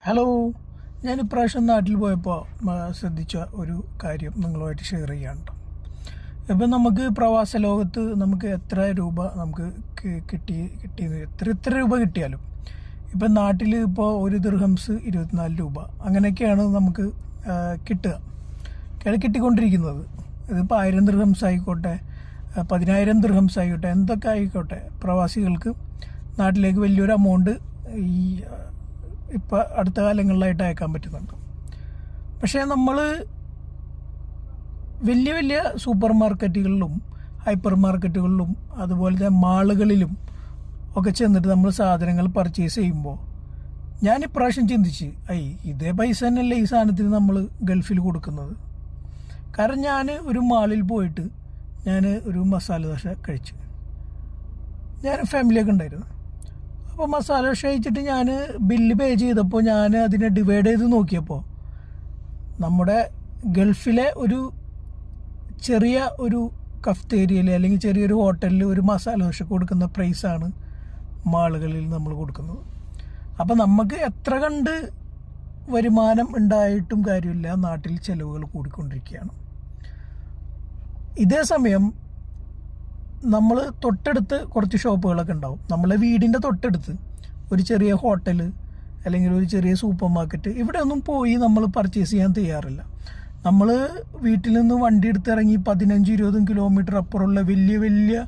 Hello, ഞാൻ ഇപ്രാവശ്യം നാട്ടിൽ പോയപ്പോൾ ശ്രദ്ധിച്ച ഒരു കാര്യം നിങ്ങളുമായിട്ട് ഷെയർ ചെയ്യാനുണ്ട്. ഇപ്പം നമുക്ക് പ്രവാസ ലോകത്ത് നമുക്ക് എത്ര രൂപ നമുക്ക് കിട്ടിയത് എത്ര രൂപ കിട്ടിയാലും ഇപ്പം നാട്ടിൽ ഇപ്പോൾ ഒരു ദിർഹംസ് 24 രൂപ അങ്ങനെയൊക്കെയാണ് നമുക്ക് കിട്ടിക്കൊണ്ടിരിക്കുന്നത്. ഇതിപ്പോൾ 1000 ദിർഹംസ് ആയിക്കോട്ടെ, 10,000 ദിർഹംസ് ആയിക്കോട്ടെ, എന്തൊക്കെ ആയിക്കോട്ടെ, പ്രവാസികൾക്ക് നാട്ടിലേക്ക് വലിയൊരു എമൗണ്ട് ഈ ഇപ്പോൾ അടുത്ത കാലങ്ങളിലായിട്ട് അയക്കാൻ പറ്റുന്നുണ്ട്. പക്ഷേ നമ്മൾ വലിയ വലിയ സൂപ്പർ മാർക്കറ്റുകളിലും ഹൈപ്പർ മാർക്കറ്റുകളിലും അതുപോലെ മാളുകളിലും ഒക്കെ ചെന്നിട്ട് നമ്മൾ സാധനങ്ങൾ പർച്ചേസ് ചെയ്യുമ്പോൾ ഞാൻ ഇപ്രാവശ്യം ചിന്തിച്ച് ഇതേ പൈസ തന്നെയല്ലേ ഈ സാധനത്തിന് നമ്മൾ ഗൾഫിൽ കൊടുക്കുന്നത്. കാരണം ഞാൻ ഒരു മാളിൽ പോയിട്ട് ഞാൻ ഒരു മസാല ദോശ കഴിച്ചു. ഞാൻ ഫാമിലിയൊക്കെ ഉണ്ടായിരുന്നു. അപ്പോൾ മസാല ദോശ കഴിച്ചിട്ട് ഞാൻ ബില്ല് പേ ചെയ്തപ്പോൾ ഞാൻ അതിനെ ഡിവൈഡ് ചെയ്ത് നോക്കിയപ്പോൾ നമ്മുടെ ഗൾഫിലെ ഒരു ചെറിയ ഒരു കഫ്തേരിയയിൽ അല്ലെങ്കിൽ ചെറിയൊരു ഹോട്ടലിൽ ഒരു മസാല ദോശ കൊടുക്കുന്ന പ്രൈസാണ് മാളുകളിൽ നമ്മൾ കൊടുക്കുന്നത്. അപ്പോൾ നമുക്ക് എത്ര കണ്ട് വരുമാനം ഉണ്ടായിട്ടും കാര്യമില്ല, നാട്ടിൽ ചിലവുകൾ കൂടിക്കൊണ്ടിരിക്കുകയാണ്. ഇതേ സമയം നമ്മൾ തൊട്ടടുത്ത് കുറച്ച് ഷോപ്പുകളൊക്കെ ഉണ്ടാവും. നമ്മളെ വീടിൻ്റെ തൊട്ടടുത്ത് ഒരു ചെറിയ ഹോട്ടൽ അല്ലെങ്കിൽ ഒരു ചെറിയ സൂപ്പർ മാർക്കറ്റ്, ഇവിടെ ഒന്നും പോയി നമ്മൾ പർച്ചേസ് ചെയ്യാൻ തയ്യാറില്ല. നമ്മൾ വീട്ടിൽ നിന്ന് വണ്ടി എടുത്തിറങ്ങി 15-20 കിലോമീറ്റർ അപ്പുറമുള്ള വലിയ വലിയ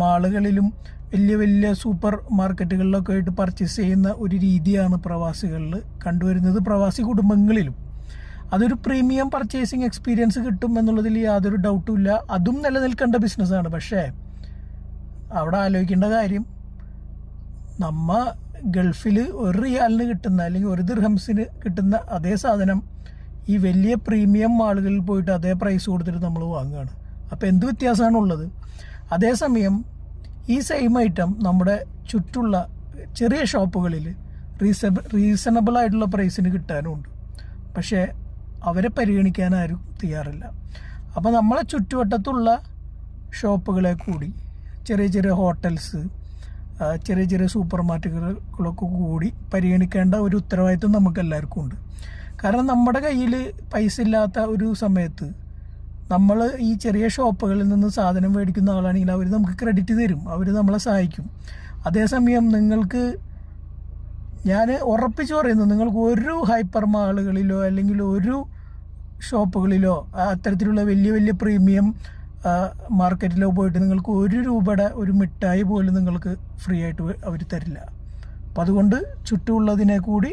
മാളുകളിലും വലിയ വലിയ സൂപ്പർ മാർക്കറ്റുകളിലൊക്കെ ആയിട്ട് പർച്ചേസ് ചെയ്യുന്ന ഒരു രീതിയാണ് പ്രവാസികളിൽ കണ്ടുവരുന്നത്, പ്രവാസി കുടുംബങ്ങളിലും. അതൊരു പ്രീമിയം പർച്ചേസിങ് എക്സ്പീരിയൻസ് കിട്ടും എന്നുള്ളതിൽ യാതൊരു ഡൗട്ടും ഇല്ല. അതും നിലനിൽക്കേണ്ട ബിസിനസ്സാണ്. പക്ഷേ അവിടെ ആലോചിക്കേണ്ട കാര്യം, നമ്മ ഗൾഫിൽ ഒരു റിയാലിന് കിട്ടുന്ന അല്ലെങ്കിൽ ഒരു ദിർഹംസിന് കിട്ടുന്ന അതേ സാധനം ഈ വലിയ പ്രീമിയം മാളുകളിൽ പോയിട്ട് അതേ പ്രൈസ് കൊടുത്തിട്ട് നമ്മൾ വാങ്ങുകയാണ്. അപ്പോൾ എന്ത് വ്യത്യാസമാണുള്ളത്? അതേസമയം ഈ സെയിം ഐറ്റം നമ്മുടെ ചുറ്റുള്ള ചെറിയ ഷോപ്പുകളിൽ റീസണബിൾ ആയിട്ടുള്ള പ്രൈസിന് കിട്ടാനുമുണ്ട്. പക്ഷേ അവരെ പരിഗണിക്കാൻ ആരും തയ്യാറില്ല. അപ്പോൾ നമ്മളെ ചുറ്റുവട്ടത്തുള്ള ഷോപ്പുകളെ കൂടി, ചെറിയ ചെറിയ ഹോട്ടൽസ്, ചെറിയ ചെറിയ സൂപ്പർ മാർക്കറ്റുകളൊക്കെ കൂടി പരിഗണിക്കേണ്ട ഒരു ഉത്തരവാദിത്വം നമുക്ക് എല്ലാവർക്കും ഉണ്ട്. കാരണം നമ്മുടെ കയ്യിൽ പൈസ ഇല്ലാത്ത ഒരു സമയത്ത് നമ്മൾ ഈ ചെറിയ ഷോപ്പുകളിൽ നിന്ന് സാധനം മേടിക്കുന്ന ആളാണെങ്കിൽ അവർ നമുക്ക് ക്രെഡിറ്റ് തരും, അവർ നമ്മളെ സഹായിക്കും. അതേസമയം ഞാൻ ഉറപ്പിച്ച് പറയുന്നു, നിങ്ങൾക്ക് ഒരു ഹൈപ്പർ മാളുകളിലോ അല്ലെങ്കിൽ ഒരു ഷോപ്പുകളിലോ അത്തരത്തിലുള്ള വലിയ വലിയ പ്രീമിയം മാർക്കറ്റിലോ പോയിട്ട് നിങ്ങൾക്ക് 1 രൂപയുടെ ഒരു മിഠായി പോലും നിങ്ങൾക്ക് ഫ്രീ ആയിട്ട് അവർ തരില്ല. അപ്പം അതുകൊണ്ട് ചുറ്റുമുള്ളതിനെ കൂടി